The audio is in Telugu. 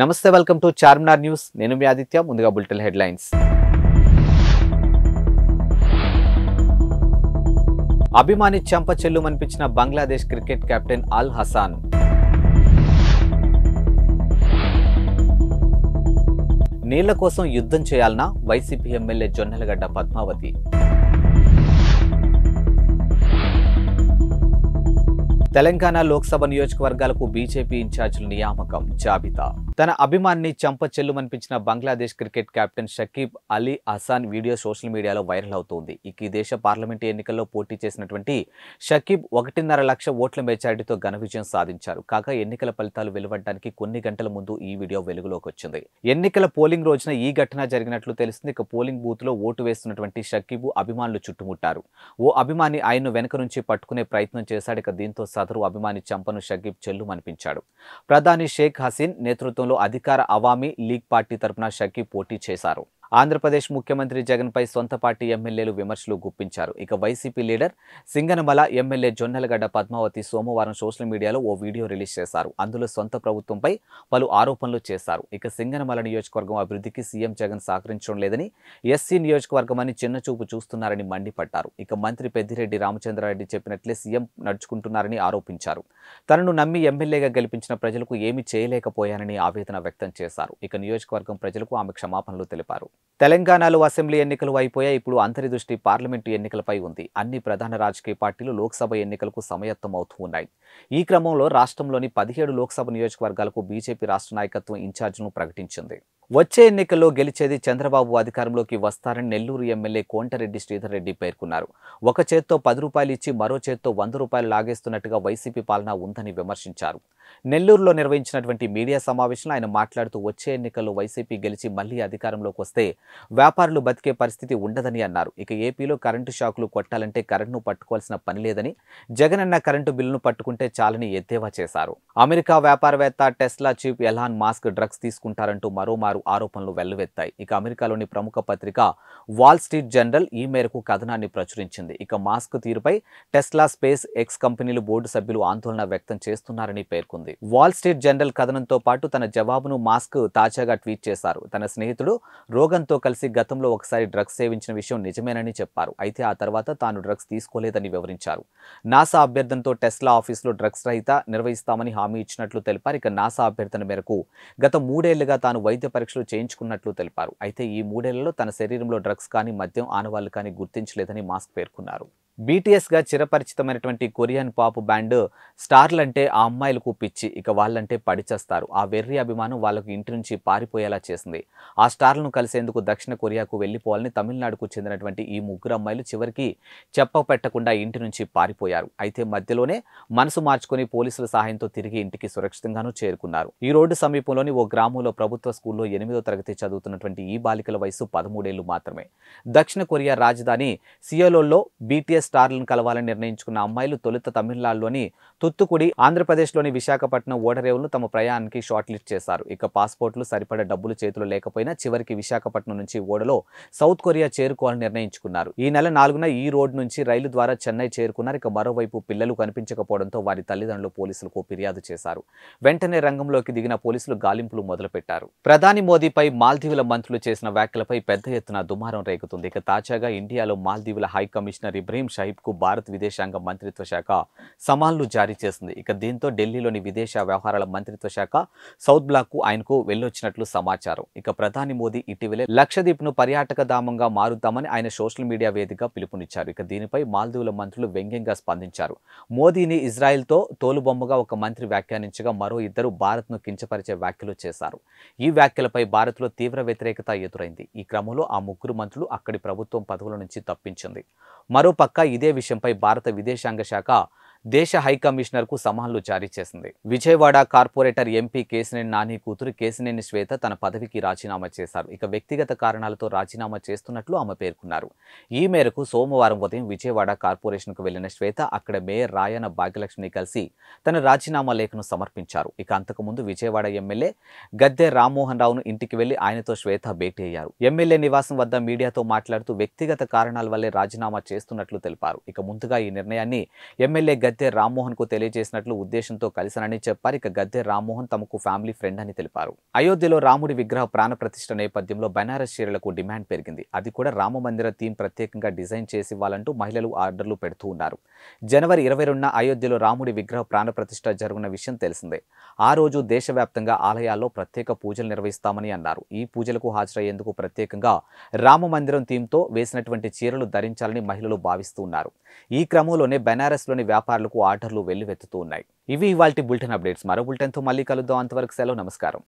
నమస్తే వెల్కమ్ టు చార్మినార్ న్యూస్ నేను మీ ఆదిత్య ముందుగా బులెటిన్ హెడ్లైన్స్ అభిమాని చెంప చెల్లుమనిపించిన బంగ్లాదేశ్ క్రికెట్ కెప్టెన్ అల్ హసన్ నీళ్ల కోసం యుద్ధం చేయాలన్నా వైసీపీ ఎమ్మెల్యే జొన్నలగడ్డ పద్మావతి తెలంగాణ లోక్సభ నియోజకవర్గాలకు బీజేపీ ఇన్ఛార్జీల నియామకం జాబితా తన అభిమానిని చెంప చెల్లుమనిపించిన Bangladesh cricket captain Shakib Ali Hasan video social మీడియాలో వైరల్ అవుతోంది. ఈ దేశ పార్లమెంటు ఎన్నికల్లో పోటీ చేసినటువంటి షకీబ్ 1.5 లక్ష ఓట్ల మెజారిటీతో ఘన విజయం సాధించారు. కాగా ఎన్నికల ఫలితాలు వెలువడడానికి కొన్ని గంటల ముందు ఈ వీడియో వెలుగులోకి వచ్చింది. ఎన్నికల పోలింగ్ రోజున ఈ ఘటన జరిగినట్లు తెలిసింది. ఇక పోలింగ్ బూత్ లో ఓటు వేస్తున్నటువంటి షకీబ్ అభిమానులు చుట్టుముట్టారు. ఓ అభిమాని ఆయన్ను వెనక నుంచి పట్టుకునే ప్రయత్నం చేశాడు. ఇక దీంతో సదరు అభిమాని చెంపను షకీబ్ చెల్లుమనిపించాడు. ప్రధాని షేక్ హసీన్ నేతృత్వంలో అధికార అవామీ లీగ్ పార్టీ తరపున షకీబ్ పోటీ చేశారు. ఆంధ్రప్రదేశ్ ముఖ్యమంత్రి జగన్పై సొంత పార్టీ ఎమ్మెల్యేలు విమర్శలు గుప్పించారు. ఇక వైసీపీ లీడర్ సింగనమల ఎమ్మెల్యే జొన్నలగడ్డ పద్మావతి సోమవారం సోషల్ మీడియాలో ఓ వీడియో రిలీజ్ చేశారు. అందులో సొంత ప్రభుత్వంపై పలు ఆరోపణలు చేశారు. ఇక సింగనమల నియోజకవర్గం అభివృద్ధికి సీఎం జగన్ సహకరించడం లేదని, ఎస్సీ నియోజకవర్గం అని చిన్నచూపు చూస్తున్నారని మండిపడ్డారు. ఇక మంత్రి పెద్దిరెడ్డి రామచంద్రారెడ్డి చెప్పినట్లే సీఎం నడుచుకుంటున్నారని ఆరోపించారు. తనను నమ్మి ఎమ్మెల్యేగా గెలిపించిన ప్రజలకు ఏమీ చేయలేకపోయానని ఆవేదన వ్యక్తం చేశారు. ఇక నియోజకవర్గం ప్రజలకు ఆమె క్షమాపణలు తెలిపారు. తెలంగాణలో అసెంబ్లీ ఎన్నికలు అయిపోయాయి. ఇప్పుడు అందరి దృష్టి పార్లమెంటు ఎన్నికలపై ఉంది. అన్ని ప్రధాన రాజకీయ పార్టీలు లోక్సభ ఎన్నికలకు సమాయత్తమవుతూ ఉన్నాయి. ఈ క్రమంలో రాష్ట్రంలోని 17 లోక్సభ నియోజకవర్గాలకు బీజేపీ రాష్ట్ర నాయకత్వం ఇన్ఛార్జ్ను ప్రకటించింది. వచ్చే ఎన్నికల్లో గెలిచేది చంద్రబాబు అధికారంలోకి వస్తారని నెల్లూరు ఎమ్మెల్యే కోంటరెడ్డి శ్రీధర్ రెడ్డి పేర్కొన్నారు. ఒక చేత్తో 10 రూపాయలు ఇచ్చి మరో చేత్తో 100 రూపాయలు లాగేస్తున్నట్టుగా వైసీపీ పాలన ఉందని విమర్శించారు. నెల్లూరులో నిర్వహించినటువంటి మీడియా సమావేశంలో ఆయన మాట్లాడుతూ వచ్చే ఎన్నికల్లో వైసీపీ గెలిచి మళ్లీ అధికారంలోకి వస్తే వ్యాపారులు బతికే పరిస్థితి ఉండదని అన్నారు. ఇక ఏపీలో కరెంటు షాకులు కొట్టాలంటే కరెంటును పట్టుకోవాల్సిన పని లేదని, జగనన్న కరెంటు బిల్లును పట్టుకుంటే చాలని ఎద్దేవా చేశారు. అమెరికా వ్యాపారవేత్త Tesla chief Elon Musk drugs తీసుకుంటారంటూ మరోమారు ఆరోపణలు వెల్లువెత్తాయి. ఇక అమెరికాలోని ప్రముఖ పత్రిక వాల్ స్ట్రీట్ జర్నల్ ఈ మేరకు కథనాన్ని ప్రచురించింది. ఇక మాస్క్ తీరుపై టెస్లా, స్పేస్ ఎక్స్ కంపెనీలు బోర్డు సభ్యులు ఆందోళన వ్యక్తం చేస్తున్నారని పేర్కొంది. వాల్ స్ట్రీట్ జర్నల్ కథనంతో పాటు తన జవాబును మాస్క్ తాజాగా ట్వీట్ చేశారు. తన స్నేహితుడు రోగన్తో కలిసి గతంలో ఒకసారి డ్రగ్స్ సేవించిన విషయం నిజమేనని చెప్పారు. అయితే ఆ తర్వాత తాను డ్రగ్స్ తీసుకోలేదని వివరించారు. నాసా అభ్యర్థనతో టెస్లా ఆఫీసులో డ్రగ్స్ రహిత నిర్వహిస్తామని హామీ ఇచ్చినట్లు తెలిపారు. ఇక నాసా అభ్యర్థన మేరకు గత 3 ఏళ్లుగా తాను వైద్య పరీక్షలు చేయించుకున్నట్లు తెలిపారు. అయితే ఈ 3 ఏళ్లలో తన శరీరంలో డ్రగ్స్ కానీ మద్యం ఆనవాళ్లు కానీ గుర్తించలేదని మాస్క్ పేర్కొన్నారు. బీటీఎస్గా చిరపరిచితమైనటువంటి కొరియన్ పాప్ బ్యాండ్ స్టార్లంటే ఆ అమ్మాయిలకు పిచ్చి. ఇక వాళ్ళంటే పడిచేస్తారు. ఆ వెర్రి అభిమానం వాళ్ళకు ఇంటి నుంచి పారిపోయేలా చేసింది. ఆ స్టార్లను కలిసేందుకు దక్షిణ కొరియాకు వెళ్లిపోవాలని తమిళనాడుకు చెందినటువంటి ఈ 3 అమ్మాయిలు చివరికి చెప్పపెట్టకుండా ఇంటి నుంచి పారిపోయారు. అయితే మధ్యలోనే మనసు మార్చుకొని పోలీసుల సహాయంతో తిరిగి ఇంటికి సురక్షితంగానూ చేరుకున్నారు. ఈ రోడ్డు సమీపంలోని ఓ గ్రామంలో ప్రభుత్వ స్కూల్లో 8వ తరగతి చదువుతున్నటువంటి ఈ బాలికల వయసు 13 ఏళ్లు మాత్రమే. దక్షిణ కొరియా రాజధాని సియోల్లో బీటీఎస్ స్టార్లను కలవాలని నిర్ణయించుకున్న అమ్మాయిలు తొలుత తమిళనాడులోని తుత్తుకుడి, ఆంధ్రప్రదేశ్లోని విశాఖపట్నం ఓడరేవులను తమ ప్రయాణానికి షార్ట్ లిస్ట్ చేశారు. ఇక పాస్పోర్ట్లు సరిపడా డబ్బులు చేతిలో లేకపోయినా చివరికి విశాఖపట్నం నుంచి ఓడలో సౌత్ కొరియా చేరుకోవాలని నిర్ణయించుకున్నారు. ఈ నెల 4న ఈ రోడ్ నుంచి రైలు ద్వారా చెన్నై చేరుకున్నారు. ఇక మరోవైపు పిల్లలు కనిపించకపోవడంతో వారి తల్లిదండ్రులు పోలీసులకు ఫిర్యాదు చేశారు. వెంటనే రంగంలోకి దిగిన పోలీసులు గాలింపులు మొదలుపెట్టారు. ప్రధాని మోదీపై మాల్దీవుల మంత్రులు చేసిన వ్యాఖ్యలపై పెద్ద ఎత్తున దుమారం రేగుతుంది. ఇక తాజాగా ఇండియాలో మాల్దీవుల హై కమిషనర్ ఇబ్రహీం షహీబ్కు భారత విదేశాంగ మంత్రిత్వ శాఖ సమన్లు జారీ చేసింది. ఇక దీంతో ఢిల్లీలోని విదేశ వ్యవహారాల మంత్రిత్వ శాఖ సౌత్ బ్లాక్కు ఆయనకు వెళ్లొచ్చినట్లు సమాచారం. ఇక ప్రధాని మోదీ ఇటీవలే లక్షద్వీప్ను పర్యాటక ధామంగా మారుద్దామని ఆయన సోషల్ మీడియా వేదికగా పిలుపునిచ్చారు. ఇక దీనిపై మాల్దీవుల మంత్రులు వ్యంగ్యంగా స్పందించారు. మోదీని ఇజ్రాయెల్తో తోలుబొమ్మగా ఒక మంత్రి వ్యాఖ్యానించగా మరో 2 భారత్ను కించపరిచే వ్యాఖ్యలు చేశారు. ఈ వ్యాఖ్యలపై భారత్లో తీవ్ర వ్యతిరేకత ఎదురైంది. ఈ క్రమంలో ఆ 3 మంత్రులు అక్కడి ప్రభుత్వం పదవుల నుంచి తప్పించింది. మరోపక్క ఇదే విషయంపై భారత విదేశాంగ శాఖ దేశ హై కమిషనర్కు సమన్లు జారీ చేసింది. విజయవాడ కార్పొరేటర్ ఎంపీ కేశినేని నాని కూతురు కేశినేని శ్వేత తన పదవికి రాజీనామా చేశారు. ఇక వ్యక్తిగత కారణాలతో రాజీనామా చేస్తున్నట్లు ఆమె పేర్కొన్నారు. ఈ మేరకు సోమవారం ఉదయం విజయవాడ కార్పొరేషన్కు వెళ్లిన శ్వేత అక్కడ మేయర్ రాయన భాగ్యలక్ష్మిని కలిసి తన రాజీనామా లేఖను సమర్పించారు. ఇక అంతకుముందు విజయవాడ ఎమ్మెల్యే గద్దె రామ్మోహన్ రావును ఇంటికి వెళ్లి ఆయనతో శ్వేత భేటీ అయ్యారు. ఎమ్మెల్యే నివాసం వద్ద మీడియాతో మాట్లాడుతూ వ్యక్తిగత కారణాల వల్లే రాజీనామా చేస్తున్నట్లు తెలిపారు. ఇక ముందుగా ఈ నిర్ణయాన్ని ఎమ్మెల్యే గద్దె రామ్మోహన్ కు తెలియజేసినట్లు ఉద్దేశంతో కలిశానని చెప్పారు. ఇక గద్దె రామ్మోహన్ తమకు ఫ్యామిలీ ఫ్రెండ్ అని తెలిపారు. అయోధ్యలో రాముడి విగ్రహ ప్రాణ ప్రతిష్ఠ నేపథ్యంలో బనారస్ చీరలకు డిమాండ్ పెరిగింది. అది కూడా రామ మందిర థీమ్ ప్రత్యేకంగా డిజైన్ చేసి ఇవ్వాలంటూ మహిళలు ఆర్డర్లు పెడుతూ ఉన్నారు. జనవరి 22న అయోధ్యలో రాముడి విగ్రహ ప్రాణ ప్రతిష్ఠ జరుగున్న విషయం తెలిసిందే. ఆ రోజు దేశవ్యాప్తంగా ఆలయాల్లో ప్రత్యేక పూజలు నిర్వహిస్తామని అన్నారు. ఈ పూజలకు హాజరయ్యేందుకు ప్రత్యేకంగా రామ మందిరం థీమ్తో వేసినటువంటి చీరలు ధరించాలని మహిళలు భావిస్తూ ఉన్నారు. ఈ క్రమంలోనే బెనారస్లోని వ్యాపారులకు ఆర్డర్లు వెల్లువెత్తుతూ ఉన్నాయి. ఇవి ఇవాల్టి బులెటిన్ అప్డేట్స్. మరో బులెటిన్తో మళ్ళీ కలుద్దాం. అంతవరకు సెలవు. నమస్కారం.